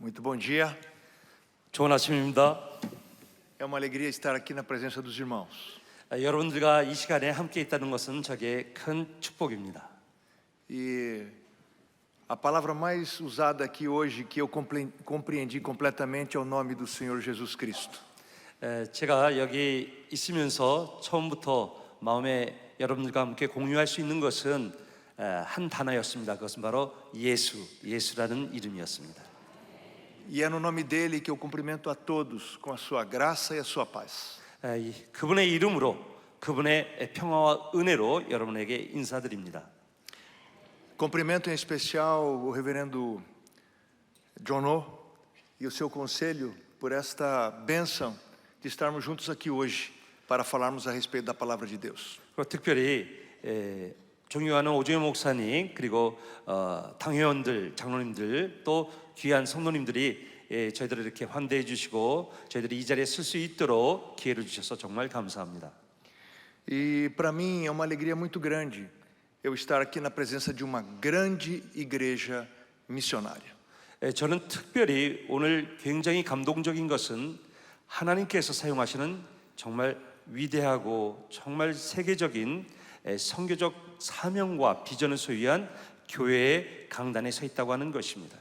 Muito bom dia. 좋은 아침입니다. É uma alegria estar aqui na presença dos irmãos. 여러분들과 이 시간에 함께 있다는 것은 저에게 큰 축복입니다. E a palavra mais usada aqui hoje, que eu compreendi completamente, é o nome do Senhor Jesus Cristo. 제가 여기 있으면서 처음부터 마음에 여러분들과 함께 공유할 수 있는 것은 한 단어였습니다. 그것은 바로 예수라는 이름이었습니다. E é no nome dele que eu cumprimento a todos com a sua graça e a sua paz. 그분의 이름으로, 그분의 평화와 은혜로 여러분에게 인사드립니다. Cumprimento em especial o reverendo John O e o seu conselho por esta bênção de estarmos juntos aqui hoje para falarmos a respeito da palavra de Deus. 특별히 존경하는 오주영 목사님 그리고 당회원들, 장로님들 또 귀한 성도님들이 저희들을 이렇게 환대해 주시고 저희들이 이 자리에 쓸 수 있도록 기회를 주셔서 정말 감사합니다. E para mim é uma alegria muito grande eu estar aqui na presença de uma grande igreja missionária. 저는 특별히 오늘 굉장히 감동적인 것은 하나님께서 사용하시는 정말 위대하고 정말 세계적인 선교적 사명과 비전을 소유한 교회의 강단에 서 있다고 하는 것입니다.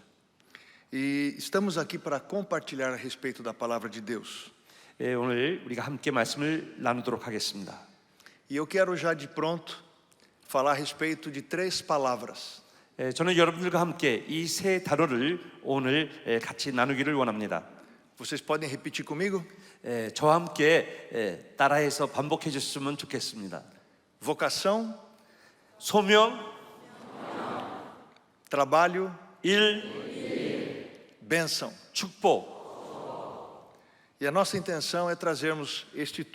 E estamos aqui para compartilhar a respeito da palavra de Deus. 오늘 우리가 함께 말씀을 나누도록 하겠습니다. E eu quero já de pronto falar a respeito de três palavras. 저는 여러분들과 함께 이 세 단어를 오늘 같이 나누기를 원합니다. Vocês podem repetir comigo? 저와 함께 따라해서 반복해 주셨으면 좋겠습니다. Vocação, 소명, trabalho, 일, bênção. 축복. E a nossa intenção é trazermos este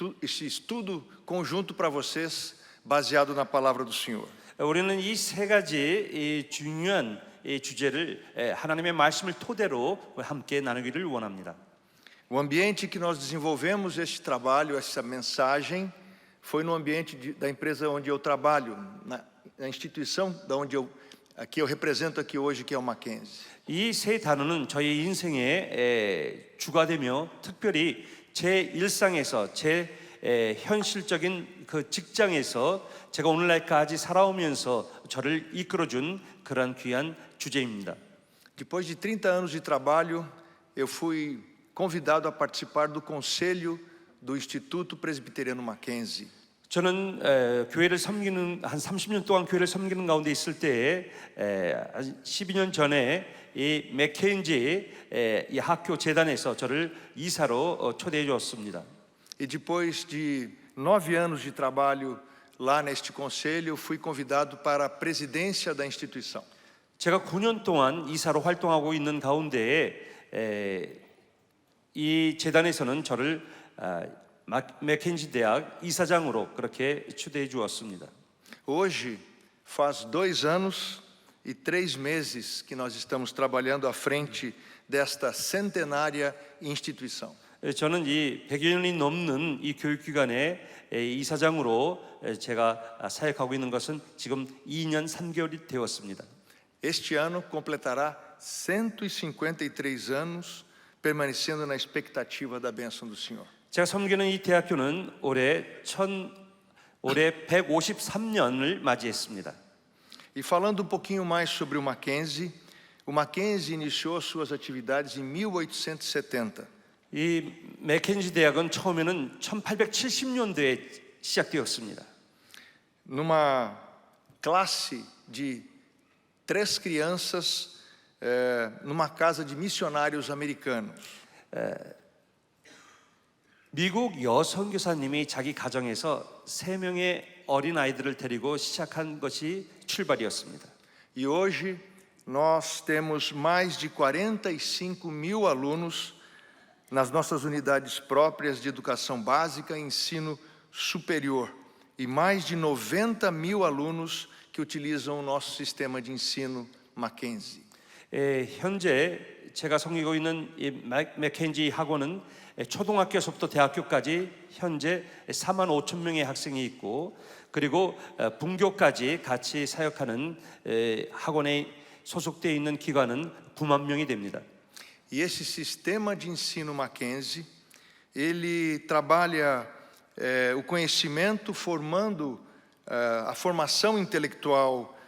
estudo conjunto para vocês, baseado na palavra do Senhor. 우리는 이 세 가지 중요한 주제를 하나님의 말씀을 토대로 함께 나누기를 원합니다. O ambiente que nós desenvolvemos este trabalho, essa mensagem, foi no ambiente da empresa onde eu trabalho, na instituição da onde eu represento aqui hoje, que é o Mackenzie. 이 세 단어는 저희 인생의 주가 되며 특별히 제 일상에서 제 현실적인 그 직장에서 제가 오늘날까지 살아오면서 저를 이끌어준 그런 귀한 주제입니다. Depois de 30 anos de trabalho, eu fui convidado a participar do conselho do Instituto Presbiteriano Mackenzie. 저는 교회를 섬기는 한 30년 동안 교회를 섬기는 가운데 있을 때에 12년 전에 이 맥켄지 이 학교 재단에서 저를 이사로 초대해 주었습니다. E depois de 9 anos de trabalho lá neste conselho, fui convidado para a presidência da instituição. 제가 9년 동안 이사로 활동하고 있는 가운데에 이 재단에서는 저를 맥켄지 대학 이사장으로 그렇게 초대해 주었습니다. Hoje faz 2 anos e 3 meses que nós estamos trabalhando à frente desta centenária instituição. 저는 이 100여 년이 넘는 이 교육기관의 이사장으로 제가 사역하고 있는 것은 지금 2년 3개월이 되었습니다. Este ano completará 153 anos, permanecendo na expectativa da bênção do Senhor. 제가 섬기는 이 대학교는 올해 153년을 맞이했습니다. E falando um pouquinho mais sobre o Mackenzie iniciou suas atividades em 1870. 이 맥켄지 대학은 처음에는 1870년대에 시작되었습니다. Numa classe de 3 crianças, numa casa de missionários americanos. 미국 여선교사님이 자기 가정에서 3명의 어린 아이들을 데리고 시작한 것이 출발이었습니다. E hoje nós temos mais de 45.000 alunos nas nossas unidades próprias de educação básica e ensino superior e mais de 90.000 alunos que utilizam o nosso sistema de ensino Mackenzie. 현재 제가 섬기고 있는 이 맥켄지 학원은 초등학교에서부터 대학교까지 현재 4만 5천 명의 학생이 있고 그리고 분교까지 같이 사역하는 학원에 소속되어 있는 기관은 9만 명이 됩니다. E esse sistema de ensino Mackenzie, ele trabalha o conhecimento, formando a formação intelectual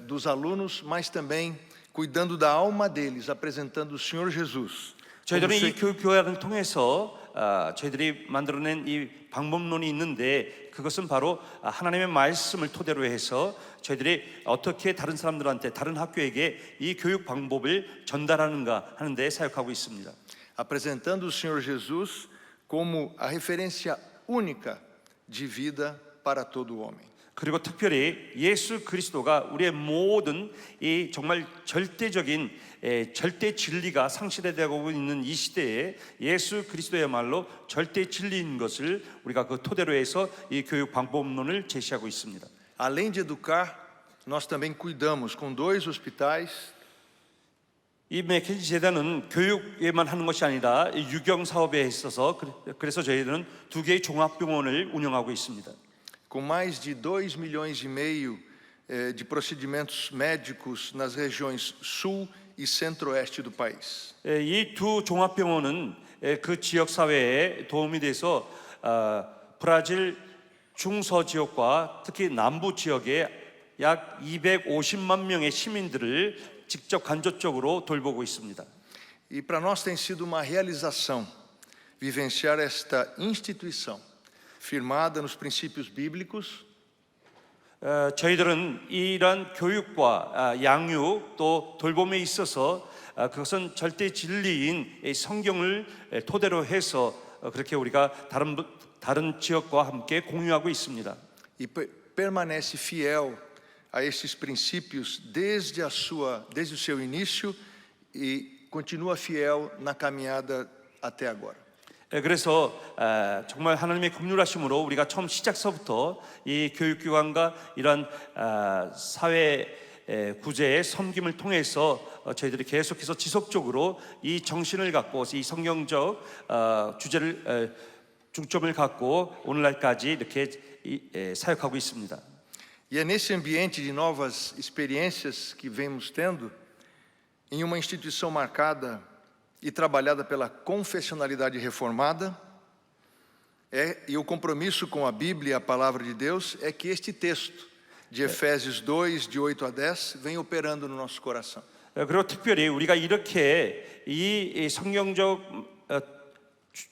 dos alunos, mas também cuidando da alma deles, apresentando o Senhor Jesus. 저희들은 이 교육교양을 통해서 저희들이 만들어낸 이 방법론이 있는데, 그것은 바로 하나님의 말씀을 토대로 해서 저희들이 어떻게 다른 사람들한테, 다른 학교에게 이 교육 방법을 전달하는가 하는 데 사역하고 있습니다. Apresentando o Senhor Jesus como a referência única de vida para todo homem. 그리고 특별히 예수 그리스도가 우리의 모든 이 정말 절대적인 절대 진리가 상실되고 있는 이 시대에 예수 그리스도야말로 절대 진리인 것을 우리가 그 토대로 해서 이 교육 방법론을 제시하고 있습니다. Além de educar, nós também cuidamos com 2 hospitais. 이 맥켄지 재단은 교육에만 하는 것이 아니라 유경 사업에 있어서 그래서 저희들은 2개의 종합병원을 운영하고 있습니다. Com mais de 2,5 milhões de procedimentos médicos nas regiões sul e centro-oeste do país. 이 2 종합병원은 그 지역 사회에 도움이 돼서 브라질 중서 지역과 특히 남부 지역에 약 250만 명의 시민들을 직접 간접적으로 돌보고 있습니다. E para nós tem sido uma realização vivenciar esta instituição firmada nos princípios bíblicos. 저희들은 이러한 교육과 양육 또 돌봄에 있어서 그것은 절대 진리인 성경을 토대로 해서 그렇게 우리가 다른 지역과 함께 공유하고 있습니다. E permanece fiel a esses princípios desde o seu início e continua fiel na caminhada até agora. 그래서 정말 하나님의 긍휼하심으로 우리가 처음 시작서부터 이 교육기관과 이런 사회 구제의 섬김을 통해서 저희들이 계속해서 지속적으로 이 정신을 갖고 이 성경적 주제를 중점을 갖고 오늘날까지 이렇게 사역하고 있습니다. E é nesse ambiente de novas experiências que vemos tendo, em uma instituição marcada e trabalhada pela confessionalidade reformada, e o compromisso com a Bíblia e a Palavra de Deus, é que este texto de Efésios 2, de 8 a 10, vem operando no nosso coração. 그리고 특별히 우리가 이렇게 이 성경적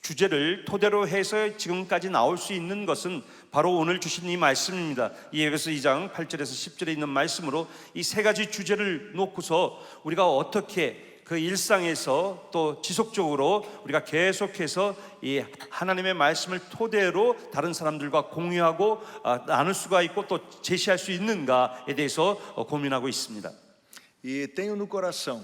주제를 토대로 해서 지금까지 나올 수 있는 것은 바로 오늘 주신 이 말씀입니다. 이 에베소 2장 8절에서 10절에 있는 말씀으로 이 3가지 주제를 놓고서 우리가 어떻게 그 일상에서 또 지속적으로 우리가 계속해서 이 하나님의 말씀을 토대로 다른 사람들과 공유하고 나눌 수가 있고 또 제시할 수 있는가에 대해서 고민하고 있습니다. E tenho no coração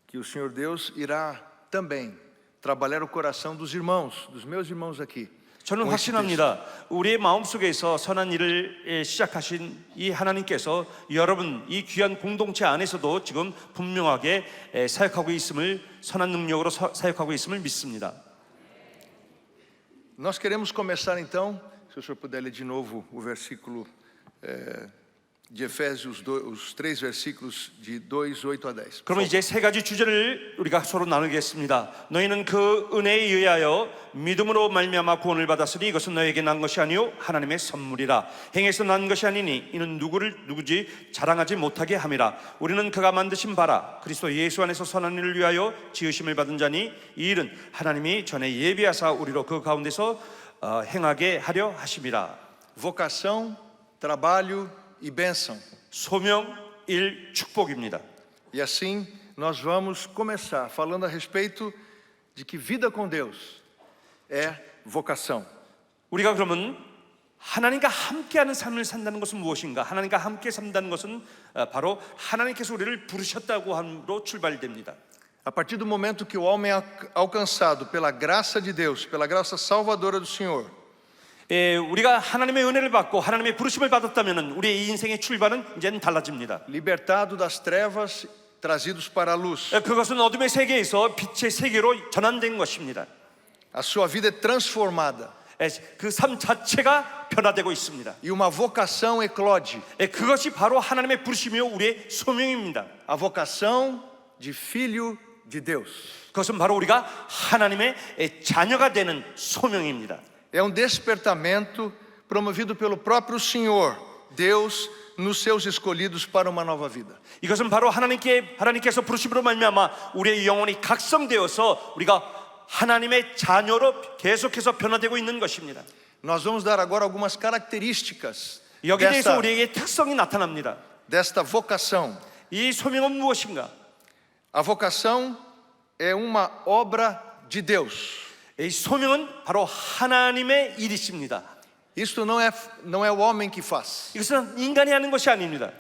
que o Senhor Deus irá também trabalhar o coração dos irmãos, dos meus irmãos aqui. 저는 확신합니다. 우리의 마음속에서 선한 일을 시작하신 이 하나님께서 여러분 이 귀한 공동체 안에서도 지금 분명하게 사역하고 있음을, 선한 능력으로 사역하고 있음을 믿습니다. Nós queremos começar então, se o senhor puder ler de novo o versículo de Efésios, os 3 versículos de 2, 8 a 10. 그러면 이제 3가지 주제를 우리가 서로 나누겠습니다. 너희는 그 은혜에 의하여 믿음으로 말미암아 구원을 받았으니 이것은 너에게 난 것이 아니요 하나님의 선물이라. 행해서 난 것이 아니니 이는 누구지 자랑하지 못하게 함이라. 우리는 그가 만드신 바라 그리스도 예수 안에서 선한 일을 위하여 지으심을 받은 자니 이 일은 하나님이 전에 예비하사 우리로 그 가운데서 행하게 하려 하심이라. Vocação, trabalho e bênção. 소명, 일, 축복입니다. E assim nós vamos começar falando a respeito de que vida com Deus é vocação. 우리가 그러면 하나님과 함께하는 삶을 산다는 것은 무엇인가? 하나님과 함께 산다는 것은 바로 하나님께서 우리를 부르셨다고 함으로 출발됩니다. A partir do momento que o homem é alcançado pela graça de Deus, pela graça salvadora do Senhor, 우리가 하나님의 은혜를 받고 하나님의 부르심을 받았다면 우리의 인생의 출발은 이제는 달라집니다. libertado das trevas, trazidos para a luz. 그것은 어둠의 세계에서 빛의 세계로 전환된 것입니다. A sua vida é transformada. 그 삶 자체가 변화되고 있습니다. E uma vocação eclode. 그것이 바로 하나님의 부르심이요 우리의 소명입니다. A vocação de filho de Deus. 그것은 바로 우리가 하나님의 자녀가 되는 소명입니다. É um despertamento promovido pelo próprio Senhor, Deus, nos seus escolhidos para uma nova vida. 이것은 바로 하나님께서 부르심으로 말미암아 우리의 영혼이 각성되어서 우리가 하나님의 자녀로 계속해서 변화되고 있는 것입니다. Nós vamos dar agora algumas características 여기에 대해서 우리에게 특성이 나타납니다. desta vocação. 이 소명은 무엇인가? A vocação é uma obra de Deus. 이 소명은 바로 하나님의 일이십니다. Isto não é o homem que faz. 이것은 인간이 하는 것이 아닙니다.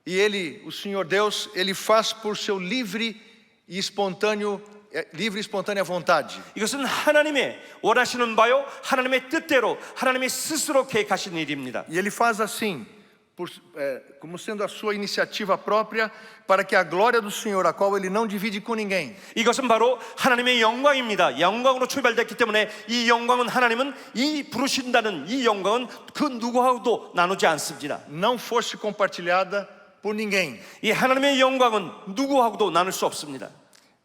E ele, o Senhor Deus, ele faz por seu livre e espontânea vontade. 이것은 하나님의 원하시는 바요, 하나님의 뜻대로 하나님의 스스로 계획하신 일입니다. E ele faz assim, como sendo a sua iniciativa própria, para que a glória do Senhor, a qual ele não divide com ninguém, 이것은 바로 하나님의 영광입니다. 영광으로 출발됐기 때문에 이 영광은 하나님은 이 부르신다는 이 영광은 그 누구하고도 나누지 않습니다. não fosse compartilhada por ninguém. 이 하나님의 영광은 누구하고도 나눌 수 없습니다.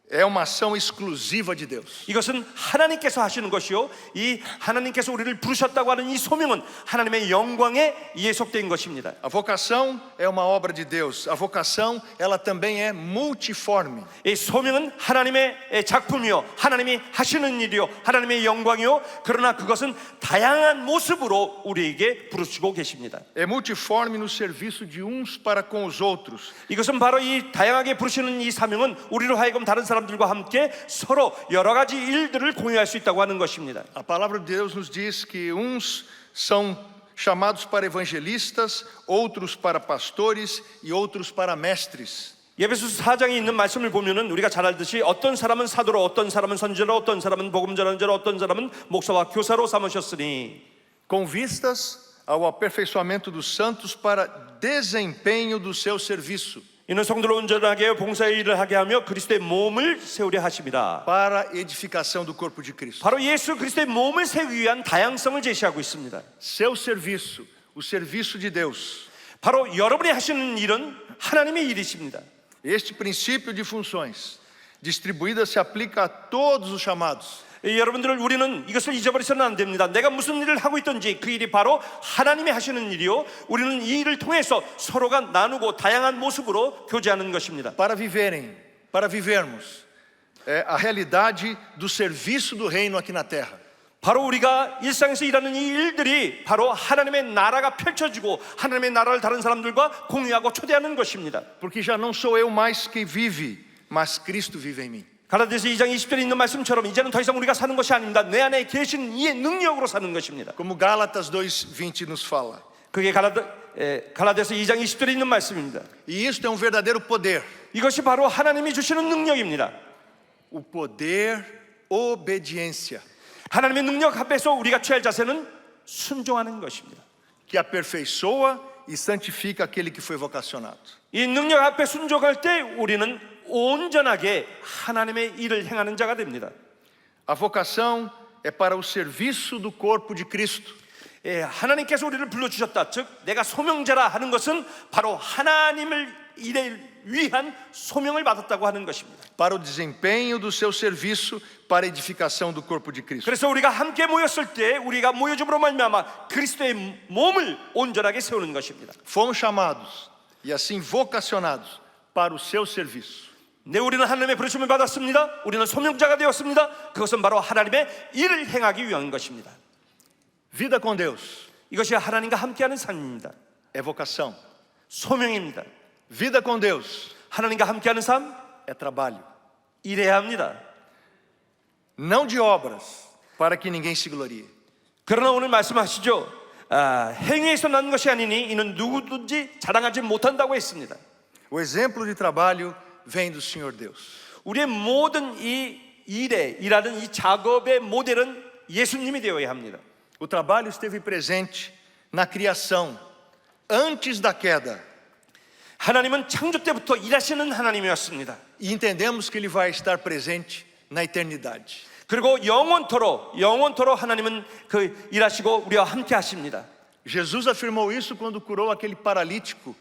É uma ação exclusiva de Deus. 이것은 하나님께서 하시는 것이요, 이 하나님께서 우리를 부르셨다고 하는 이 소명은 하나님의 영광에 예속된 것입니다. A vocação é uma obra de Deus. A vocação, ela também é multiforme. 이 소명은 하나님의 작품이요, 하나님이 하시는 일이요, 하나님의 영광이요. 그러나 그것은 다양한 모습으로 우리에게 부르시고 계십니다. É multiforme no serviço de uns para com os outros. 이것은 바로 이 다양하게 부르시는 이 사명은 우리로 하여금 다른 사람들과 함께 서로 여러 가지 일들을 공유할 수 있다고 하는 것입니다. A palavra de Deus nos diz que uns são chamados para evangelistas, outros para pastores e outros para mestres. 에베소서 4장에 있는 말씀을 보면은 우리가 잘 알듯이 어떤 사람은 사도로, 어떤 사람은 선지자로, 어떤 사람은 복음 전하는 자로, 어떤 사람은 목사와 교사로 삼으셨으니, com vistas ao aperfeiçoamento dos santos para desempenho do seu serviço. 이는 성도를 온전하게 봉사의 일을 하게 하며 그리스도의 몸을 세우려 하심이라. Para edificação do corpo de Cristo. 바로 예수 그리스도의 몸을 세우기 위한 다양성을 제시하고 있습니다. Seu serviço, o serviço de Deus. 바로 여러분이 하시는 일은 하나님의 일이십니다. Este princípio de funções distribuídas se aplica a todos os chamados. 여러분들을 우리는 이것을 잊어버리서는 안 됩니다. 내가 무슨 일을 하고 있든지 그 일이 바로 하나님이 하시는 일이요, 우리는 이 일을 통해서 서로가 나누고 다양한 모습으로 교제하는 것입니다. Para vivermos a realidade do serviço do reino aqui na terra. 바로 우리가 일상에서 일하는 이 일들이 바로 하나님의 나라가 펼쳐지고 하나님의 나라를 다른 사람들과 공유하고 초대하는 것입니다. Porque já não sou eu mais que vive, mas Cristo vive em mim. 갈라디아서 2장 20절에 있는 말씀처럼 이제는 더 이상 우리가 사는 것이 아닙니다. 내 안에 계신 이의 능력으로 사는 것입니다. Como Gálatas 2:20 nos fala. 그게 갈라디아서 2장 20절에 있는 말씀입니다. E isto é um verdadeiro poder. 이것이 바로 하나님이 주시는 능력입니다. O poder obediência, 하나님의 능력 앞에서 우리가 취할 자세는 순종하는 것입니다. que aperfeiçoa e santifica aquele que foi vocacionado. 이 능력 앞에 순종할 때 우리는 온전하게 하나님의 일을 행하는 자가 됩니다. A vocação é para o serviço do corpo de Cristo. 하나님께서 우리를 불러주셨다, 즉 내가 소명자라 하는 것은 바로 하나님을 일에 위한 소명을 받았다고 하는 것입니다. Para o desempenho do seu serviço para a edificação do corpo de Cristo. 그래서 우리가 함께 모였을 때 우리가 모여줌으로 말미암아 그리스도의 몸을 온전하게 세우는 것입니다. Fomos chamados e assim vocacionados para o seu serviço. 네, 우리는 하나님의 부르심을 받았습니다. 우리는 소명자가 되었습니다. 그것은 바로 하나님의 일을 행하기 위한 것입니다. Vida com Deus 이것이 하나님과 함께하는 삶입니다. é vocação. 소명입니다. Vida com Deus 하나님과 함께하는 삶, é trabalho. 일해야 합니다. Não de obras, para que ninguém se glorie. 그러나 오늘 말씀하시죠, 행위에서 난 것이 아니니 이는 누구든지 자랑하지 못한다고 했습니다. O exemplo de trabalho vem do Senhor Deus. 우리의 모든 이 일에 일하는 이 작업의 모델은 예수님이 되어야 합니다. O trabalho esteve presente na criação antes da queda. 하나님은 창조 때부터 일하시는 하나님이었습니다. E entendemos que ele vai estar presente na eternidade. 그리고 영원토로 하나님은 그 일하시고 우리와 함께 하십니다. Jesus afirmou isso quando curou aquele paralítico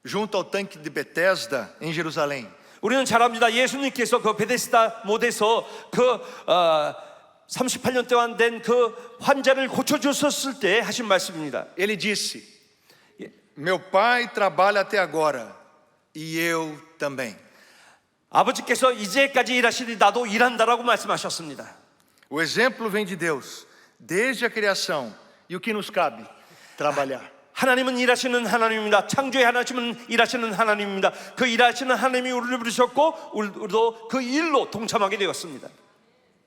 junto ao tanque de Betesda em Jerusalém. 우리는 잘 압니다. 예수님께서 그 베데스다 못에서 38년 동안 된 그 환자를 고쳐주셨을 때 하신 말씀입니다. Ele disse: Meu pai trabalha até agora e eu também. 아버지께서 이제까지 일하시니 나도 일한다라고 말씀하셨습니다. O exemplo vem de Deus, desde a criação. E o que nos cabe? Trabalhar. 하나님은 일하시는 하나님입니다. 창조의 하나님은 일하시는 하나님입니다. 그 일하시는 하나님이 우리를 부르셨고 우리도 그 일로 동참하게 되었습니다.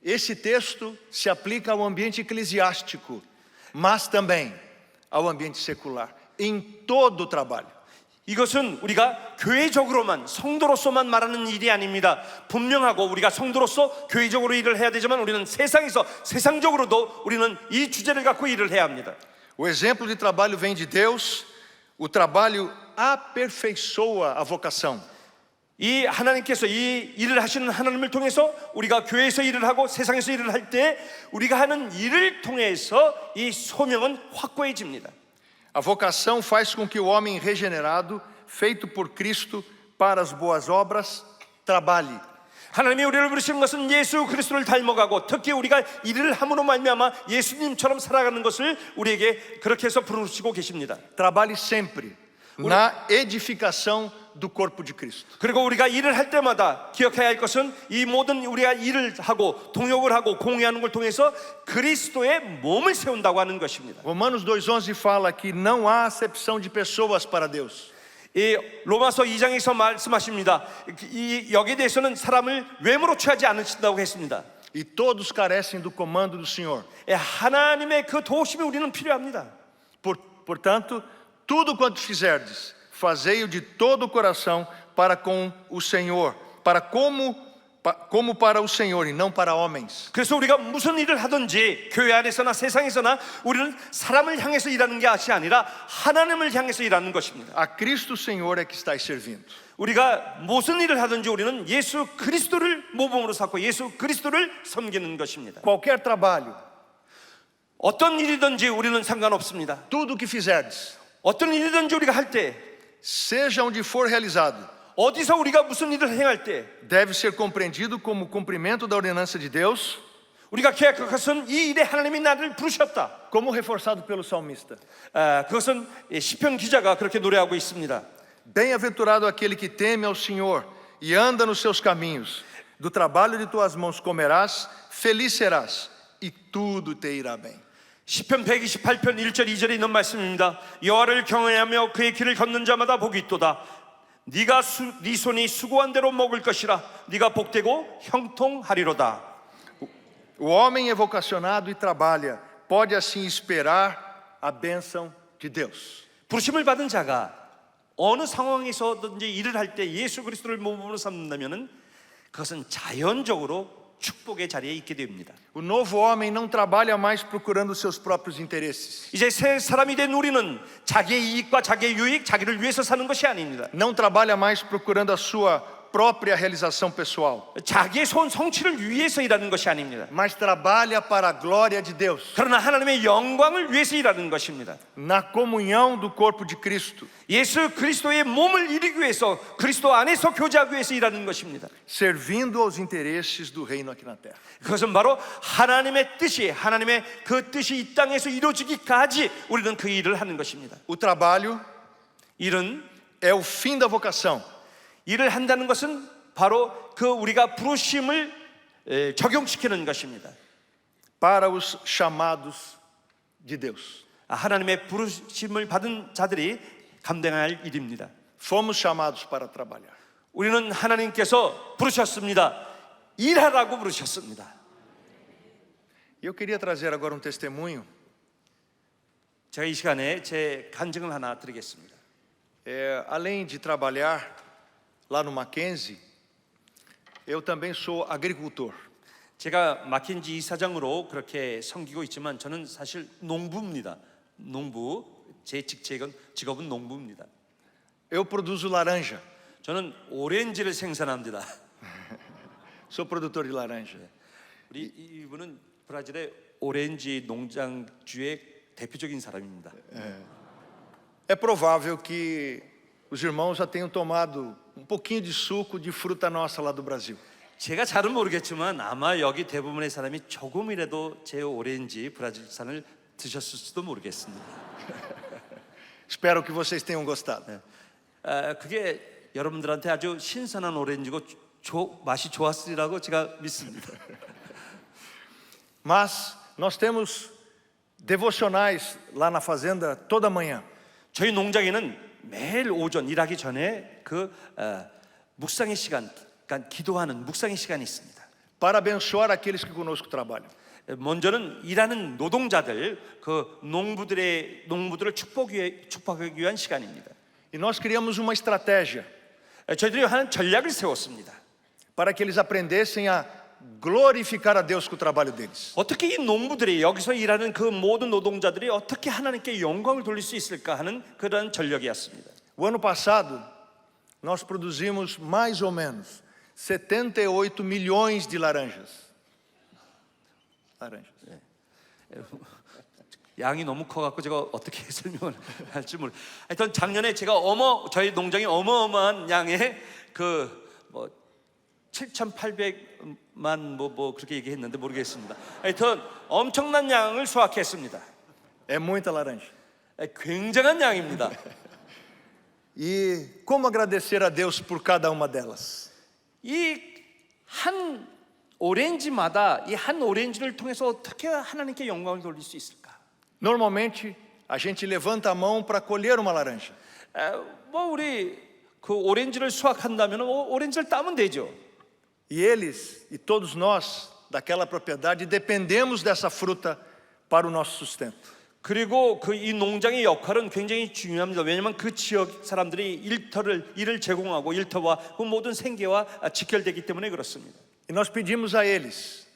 Esse texto se aplica ao ambiente eclesiástico, mas também ao ambiente secular, em todo o trabalho. 이것은 우리가 교회적으로만 성도로서만 말하는 일이 아닙니다. 분명하고 우리가 성도로서 교회적으로 일을 해야 되지만 우리는 세상에서 세상적으로도 우리는 이 주제를 갖고 일을 해야 합니다. O exemplo de trabalho vem de Deus. O trabalho aperfeiçoa a vocação. 이 하나님께서 이 일을 하시는 하나님을 통해서 우리가 교회에서 일을 하고 세상에서 일을 할 때 우리가 하는 일을 통해서 이 소명은 확고해집니다. A vocação faz com que o homem regenerado, feito por Cristo para as boas obras, trabalhe. 하나님이 우리를 부르시는 것은 예수 그리스도를 닮아가고 특히 우리가 일을 함으로 말미암아 예수님처럼 살아가는 것을 우리에게 그렇게 해서 부르시고 계십니다. Trabalhe sempre na edificação do corpo de Cristo. 그리고 우리가 일을 할 때마다 기억해야 할 것은 이 모든 우리가 일을 하고 동역을 하고 공유하는 걸 통해서 그리스도의 몸을 세운다고 하는 것입니다. Romanos 2:11 fala que não há acepção de pessoas para Deus. 이 로마서 2장에서 말씀하십니다. 이 여기에 대해서는 사람을 외모로 취하지 않으신다고 했습니다. E todos carecem do comando do Senhor. 하나님의 그 도우심이 우리는 필요합니다. Portanto, tudo quanto fizerdes, fazei-o de todo o coração para com o Senhor, como para o Senhor e não para homens. 그래서 우리가 무슨 일을 하든지 교회 안에서나 세상에서나 우리는 사람을 향해서 일하는 것이 아니라 하나님을 향해서 일하는 것입니다. A Cristo Senhor é que estáis servindo. 우리가 무슨 일을 하든지 우리는 예수 그리스도를 모범으로 삼고 예수 그리스도를 섬기는 것입니다. Qualquer trabalho, 어떤 일이든지 우리는 상관없습니다. tudo o que fizerdes, 어떤 일이든지 우리가 할 때 seja onde for realizado, 어디서 우리가 무슨 일을 행할 때 deve ser compreendido como cumprimento da ordenança de Deus, 우리가 기억할 것은 이 일에 하나님이 나를 부르셨다. como reforçado pelo salmista. 그것은 시편 기자가 그렇게 노래하고 있습니다. Bem-aventurado aquele que teme ao Senhor e anda nos seus caminhos. Do trabalho de tuas mãos comerás, feliz serás e tudo te irá bem. 시편 128편 1절 2절에 있는 말씀입니다. 여호와를 경외하며 그의 길을 걷는 자마다 복이 있도다. 네 손이 수고한 대로 먹을 것이라. 네가 복되고 형통하리로다. O homem é vocacionado e trabalha, pode assim esperar a bênção de Deus. 부르심을 받은 자가 어느 상황에서든지 일을 할 때 예수 그리스도를 몸으로 삼는다면은 그것은 자연적으로 축복의 자리에 있게 됩니다. O novo homem não trabalha mais procurando seus próprios interesses. 이제 새 사람이 된 우리는 자기의 이익과 자기의 유익, 자기를 위해서 사는 것이 아닙니다. Não trabalha mais procurando a sua própria realização pessoal, 자기의 성취를 위해서 일하는 것이 아닙니다. mas trabalha para a glória de Deus, 그러나 하나님의 영광을 위해서 일하는 것입니다. na comunhão do corpo de Cristo, 예수 그리스도의 몸을 이루기 위해서 그리스도 안에서 교제하기 위해서 일하는 것입니다. servindo aos interesses do reino aqui na terra. 그것은 바로 하나님의 뜻이 하나님의 그 뜻이 이 땅에서 이루어지기까지 우리는 그 일을 하는 것입니다. O trabalho 일은 é o fim da vocação. 일을 한다는 것은 바로 그 우리가 부르심을 적용시키는 것입니다. Para os chamados de Deus. 하나님의 부르심을 받은 자들이 감당할 일입니다. Fomos chamados para trabalhar. 우리는 하나님께서 부르셨습니다. 일하라고 부르셨습니다. Eu queria trazer agora um testemunho. 제가 이 시간에 제 간증을 하나 드리겠습니다. Além de trabalhar lá no Mackenzie, eu também sou agricultor. 제가 마켄지 이사장으로 그렇게 섬기고 있지만 저는 사실 농부입니다. 농부, 제 직업은 농부입니다. Eu produzo laranja. 저는 오렌지를 생산합니다. Sou produtor de laranja. 우리 이분은 브라질의 오렌지 농장주의 대표적인 사람입니다. É provável que os irmãos já tenham tomado pouquinho de suco de fruta nossa lá do Brasil. 제가 잘은 모르겠지만 아마 여기 대부분의 사람이 조금이라도 제 오렌지 브라질산을 드셨을지도 모르겠습니다. Espero que vocês tenham gostado. 그게 여러분들한테 아주 신선한 오렌지고 맛이 좋았으리라고 제가 믿습니다. Mas nós temos devocionais lá na fazenda toda manhã. 저희 농장에는 매일 오전 일하기 전에 묵상의 시간, 그러니까 기도하는 묵상의 시간이 있습니다. Para abençoar aqueles que conosco trabalham. 먼저는 일하는 노동자들, 그 농부들을 축복하기 위한 시간입니다. E nós criamos uma estratégia 저희들이 하는 전략을 세웠습니다. para que eles aprendessem a glorificar a Deus com o trabalho deles. 어떻게 이 농부들이 여기서 일하는 그 모든 노동자들이 어떻게 하나님께 영광을 돌릴 수 있을까 하는 그런 전략이었습니다. O ano passado, nós produzimos mais ou menos 78 milhões de laranjas. 양이 너무 커갖고 제가 어떻게 설명을 할지 모르. 하여튼 작년에 제가 저희 농장이 어마어마한 양의 7,800만 뭐 그렇게 얘기했는데 모르겠습니다. 하여튼 엄청난 양을 수확했습니다. É muita laranja. 굉장한 양입니다. E como agradecer a Deus por cada uma delas? 이 한 오렌지마다 이 한 오렌지를 통해서 어떻게 하나님께 영광을 돌릴 수 있을까? Normalmente, a gente levanta a mão para colher uma laranja. 우리 그 오렌지를 수확한다면 오렌지를 따면 되죠. E eles e todos nós daquela propriedade dependemos dessa fruta para o nosso sustento. 그리고 이 농장의 역할은 굉장히 중요합니다. 왜냐하면 그 지역 사람들이 일을 제공하고 일터와 그 모든 생계와 직결되기 때문에 그렇습니다. E nós pedimos a eles,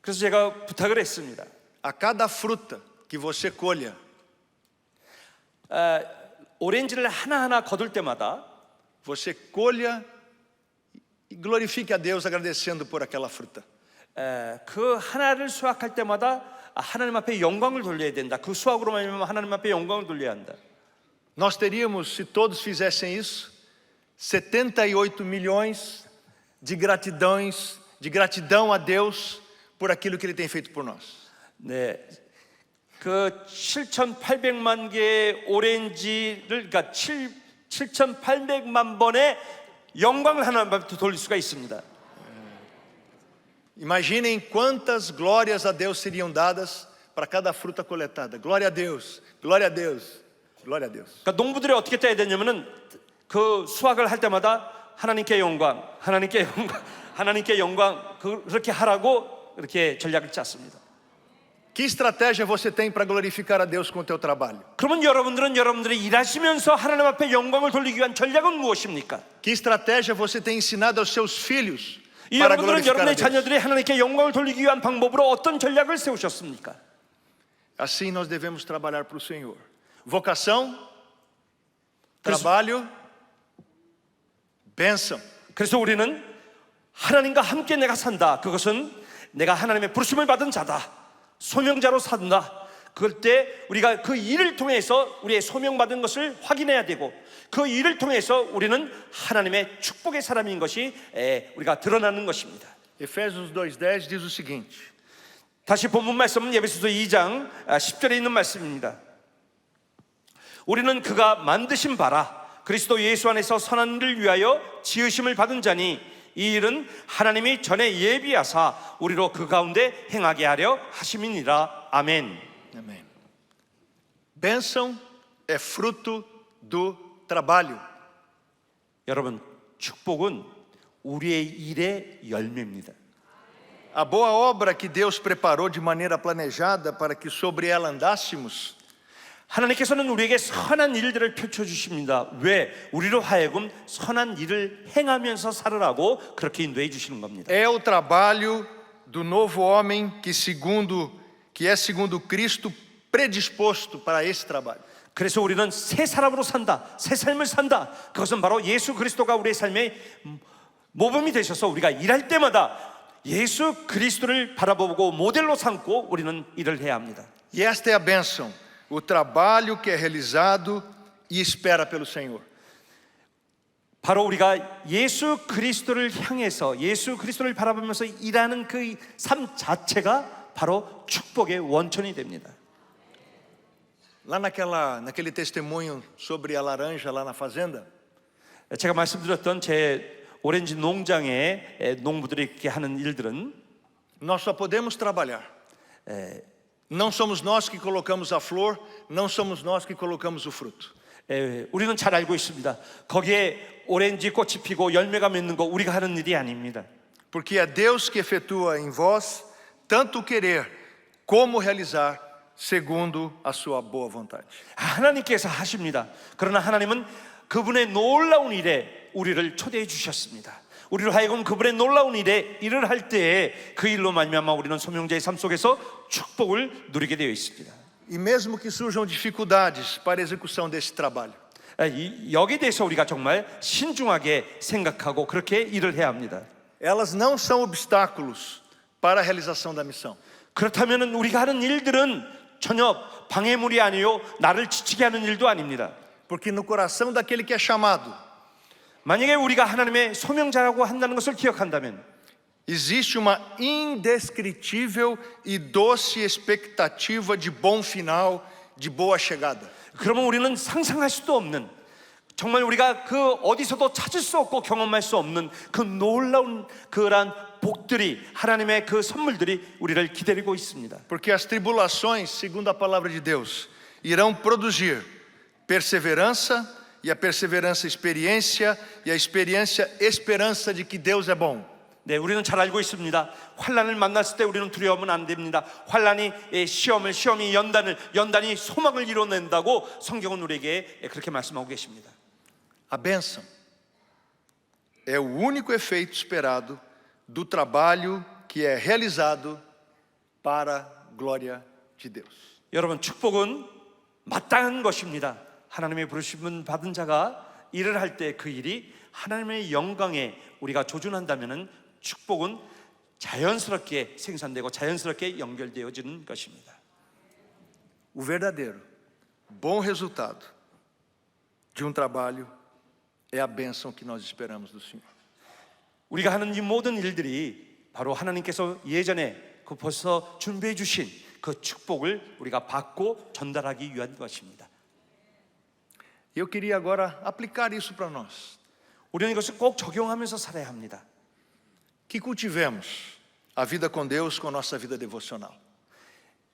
그래서 제가 부탁을 했습니다. a cada fruta que você colha, 오렌지를 하나하나 거둘 때마다 você colha e glorifique a Deus agradecendo por aquela fruta. 그 하나를 수확할 때마다 하나님 앞에 영광을 돌려야 된다. 그 수확으로 말미암아 하나님 앞에 영광을 돌려야 한다. Nós teríamos, se todos fizessem isso, 78 milhões de gratidão a Deus por aquilo que Ele tem feito por nós. 네, 그 7,800만 개의 오렌지를 그러니까 7,800만 번의 영광을 하나님 앞에 돌릴 수가 있습니다. Imaginem quantas glórias a Deus seriam dadas para cada fruta coletada. Glória a Deus, glória a Deus, glória a Deus. 그러니까 농부들이 어떻게 따야 되냐면은 그 수확을 할 때마다 하나님께 영광, 하나님께 영광, 하나님께 영광 그렇게 하라고 이렇게 전략을 짰습니다. Que estratégia você tem para glorificar a Deus com o teu trabalho? 그러면 여러분들이 일하시면서 하나님 앞에 영광을 돌리기 위한 전략은 무엇입니까? Que estratégia você tem ensinado aos seus filhos para 여러분들은 glorificar a 여러분의 Deus? 자녀들이 하나님께 영광을 돌리기 위한 방법으로 어떤 전략을 세우셨습니까? Assim nós devemos trabalhar para o Senhor. Vocação, trabalho, bênção. 그래서 우리는 하나님과 함께 내가 산다. 그것은 내가 하나님의 부르심을 받은 자다. 소명자로 산다. 그럴 때 우리가 그 일을 통해서 우리의 소명받은 것을 확인해야 되고 그 일을 통해서 우리는 하나님의 축복의 사람인 것이 우리가 드러나는 것입니다. Efésios 2:10 diz o seguinte: 다시 본문 말씀은 에베소서 2장 10절에 있는 말씀입니다. 우리는 그가 만드신 바라 그리스도 예수 안에서 선한 일을 위하여 지으심을 받은 자니 이 일은 하나님이 전에 예비하사 우리로 그 가운데 행하게 하려 하심이니라. 아멘. Amém. Bênção é fruto do trabalho. 여러분, 축복은 우리의 일의 열매입니다. A boa obra que Deus preparou de maneira planejada para que sobre ela andássemos 하나님께서는 우리에게 선한 일들을 펼쳐주십니다. 왜? 우리로 하여금 선한 일을 행하면서 살으라고 그렇게 인도해 주시는 겁니다. é o trabalho do novo homem que é segundo Cristo predisposto para esse trabalho. 그래서 우리는 새 사람으로 산다. 새 삶을 산다. 그것은 바로 예수 그리스도가 우리의 삶의 모범이 되셔서 우리가 일할 때마다 예수 그리스도를 바라보고 모델로 삼고 우리는 일을 해야 합니다. E esta é a bênção, o trabalho que é realizado e espera pelo Senhor. 바로 우리가 예수 그리스도를 향해서 예수 그리스도를 바라보면서 일하는 그 삶 자체가 바로 축복의 원천이 됩니다. Lá naquele testemunho sobre a laranja lá na fazenda, 제가 말씀드렸던 제 오렌지 농장의 농부들이 이렇게 하는 일들은 nós só podemos trabalhar. Não somos nós que colocamos a flor, não somos nós que colocamos o fruto. 우리는 잘 알고 있습니다. 거기에 오렌지 꽃이 피고 열매가 맺는 거 우리가 하는 일이 아닙니다. Porque é Deus que efetua em vós tanto querer como realizar segundo a sua boa vontade. 하나님께서 하십니다. 그러나 하나님은 그분의 놀라운 일에 우리를 초대해 주셨습니다. 우리로 하여금 그분의 놀라운 일을 할 때에 그 일로 말미암아 우리는 소명자의 삶 속에서 축복을 누리게 되어 있습니다. E mesmo que surjam dificuldades para a execução desse trabalho, 여기에 대해서 우리가 정말 신중하게 생각하고 그렇게 일을 해야 합니다. elas não são obstáculos para a realização da missão. 그렇다면 우리가 하는 일들은 전혀 방해물이 아니요 나를 지치게 하는 일도 아닙니다. Porque no coração daquele que é chamado 만약에 우리가 하나님의 소명자라고 한다는 것을 기억한다면 existe uma indescritível e doce expectativa de bom final, de boa chegada. 그러면 우리는 상상할 수도 없는 정말 우리가 그 어디서도 찾을 수 없고 경험할 수 없는 그 놀라운 그러한 복들이 하나님의 그 선물들이 우리를 기다리고 있습니다. Porque as tribulações, segundo a palavra de Deus, irão produzir perseverança, e a perseverança experiência, e a experiência esperança de que Deus é bom. 네, 우리는 잘 알고 있습니다. 환난을 만났을 때 우리는 두려워하면 안 됩니다. 환난이 시험이 연단이 소망을 이뤄낸다고 성경은 우리에게 그렇게 말씀하고 계십니다. A bênção é o único efeito esperado do trabalho que é realizado para a glória de Deus. 여러분, 축복은 마땅한 것입니다. 하나님의 부르심을 받은 자가 일을 할 때 그 일이 하나님의 영광에 우리가 조준한다면은 축복은 자연스럽게 생산되고 자연스럽게 연결되어지는 것입니다. O verdadeiro bom resultado de um trabalho é a bênção que nós esperamos do Senhor. 우리가 하는 이 모든 일들이 바로 하나님께서 예전에 그 벌써 준비해 주신 그 축복을 우리가 받고 전달하기 위한 것입니다. Eu queria agora aplicar isso para nós. 우리는 이것을 꼭 적용하면서 살아야 합니다. Que cultivemos a vida com Deus com a nossa vida devocional.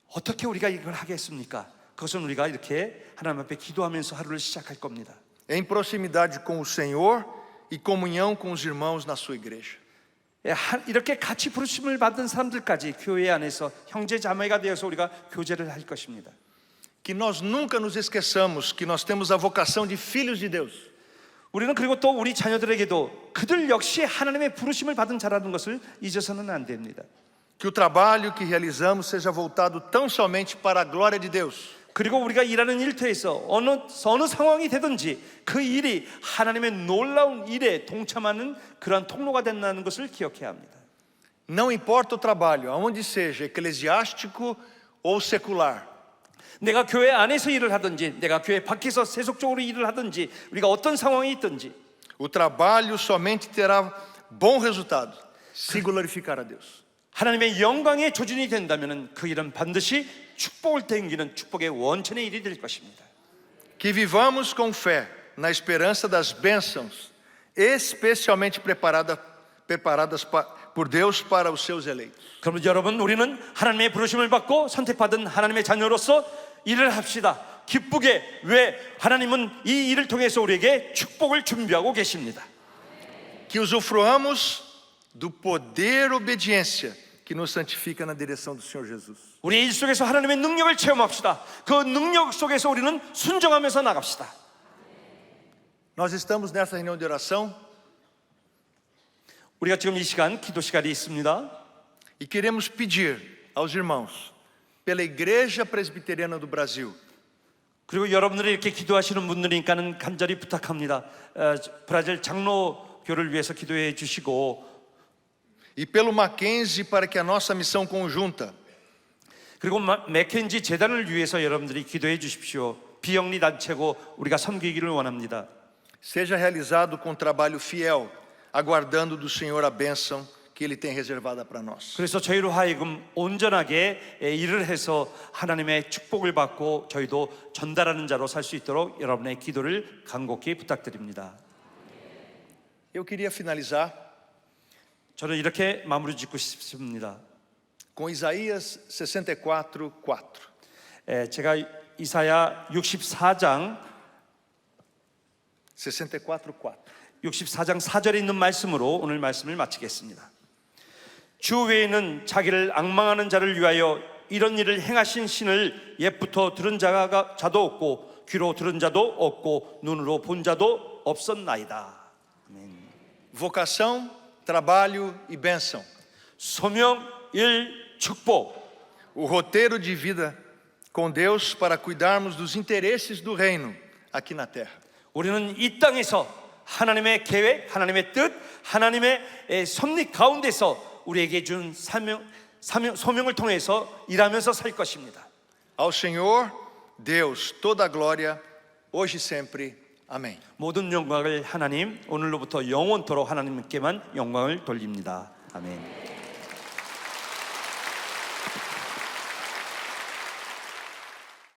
어떻게 우리가 이걸 하겠습니까? 그것은 우리가 이렇게 하나님 앞에 기도하면서 하루를 시작할 겁니다. Em proximidade com o Senhor e comunhão com os irmãos na sua igreja. 이렇게 같이 부르심을 받은 사람들까지 교회 안에서 형제 자매가 되어서 우리가 교제를 할 것입니다. Que nós nunca nos esqueçamos que nós temos a vocação de filhos de Deus. 우리는 그리고 또 우리 자녀들에게도 그들 역시 하나님의 부르심을 받은 자라는 것을 잊어서는 안 됩니다. Que o trabalho que realizamos seja voltado tão somente para a glória de Deus. 그리고 우리가 일하는 일터에서 어느 상황이 되든지 그 일이 하나님의 놀라운 일에 동참하는 그러한 통로가 된다는 것을 기억해야 합니다. Não importa o trabalho, aonde seja eclesiástico ou secular. 내가 교회 안에서 일을 하든지 내가 교회 밖에서 세속적으로 일을 하든지 우리가 어떤 상황이 있든지 O trabalho somente terá bom resultado se glorificar a Deus. 하나님의 영광의 조준이 된다면 그 일은 반드시 축복을 땡기는 축복의 원천의 일이 될 것입니다. Que vivamos com fé na esperança das bênçãos especialmente preparadas por Deus para os seus eleitos. 그러면 여러분, 우리는 하나님의 부르심을 받고 선택받은 하나님의 자녀로서 일을 합시다. 기쁘게. 왜? 하나님은 이 일을 통해서 우리에게 축복을 준비하고 계십니다. Que usufruamos do poder obediência que nos santifica na direção do Senhor Jesus. 우리 일 속에서 하나님의 능력을 체험합시다. 그 능력 속에서 우리는 순종하면서 나갑시다. Nós estamos nessa reunião de oração 우리가 지금 이 시간 기도 시간이 있습니다. e queremos pedir aos irmãos pela Igreja Presbiteriana do Brasil. 그리고 여러분들이 이렇게 기도하시는 분들이니까는 간절히 부탁합니다. 브라질 장로교를 위해서 기도해 주시고 E pelo Mackenzie para que a nossa missão conjunta 그리고 맥켄지 재단을 위해서 여러분들이 기도해 주십시오. 비영리 단체고 우리가 섬기기를 원합니다. seja realizado com trabalho fiel, aguardando do Senhor a bênção que Ele tem reservada para nós. 그래서 저희로 하여금 온전하게 일을 해서 하나님의 축복을 받고 저희도 전달하는 자로 살 수 있도록 여러분의 기도를 간곡히 부탁드립니다. Eu queria finalizar 저는 이렇게 마무리 짓고 싶습니다. com Isaías 64:4. 제가 이사야 64장 64:4. 64장 4절에 있는 말씀으로 오늘 말씀을 마치겠습니다. 주 외에는 자기를 앙망하는 자를 위하여 이런 일을 행하신 신을 옛부터 들은 자도 없고 귀로 들은 자도 없고 눈으로 본 자도 없었나이다. 아멘. Vocação, trabalho e bênção. 소명, 일, 축복. O roteiro de vida com Deus para cuidarmos dos interesses do reino aqui na terra. 우리는 이 땅에서 하나님의 계획, 하나님의 뜻, 하나님의 섭리 가운데서 우리에게 준 소명을 통해서 일하면서 살 것입니다. Ao Senhor, Deus, toda a glória, hoje e sempre. Amém. 모든 영광을 하나님, 오늘로부터 영원토록 하나님께만 영광을 돌립니다. 아멘.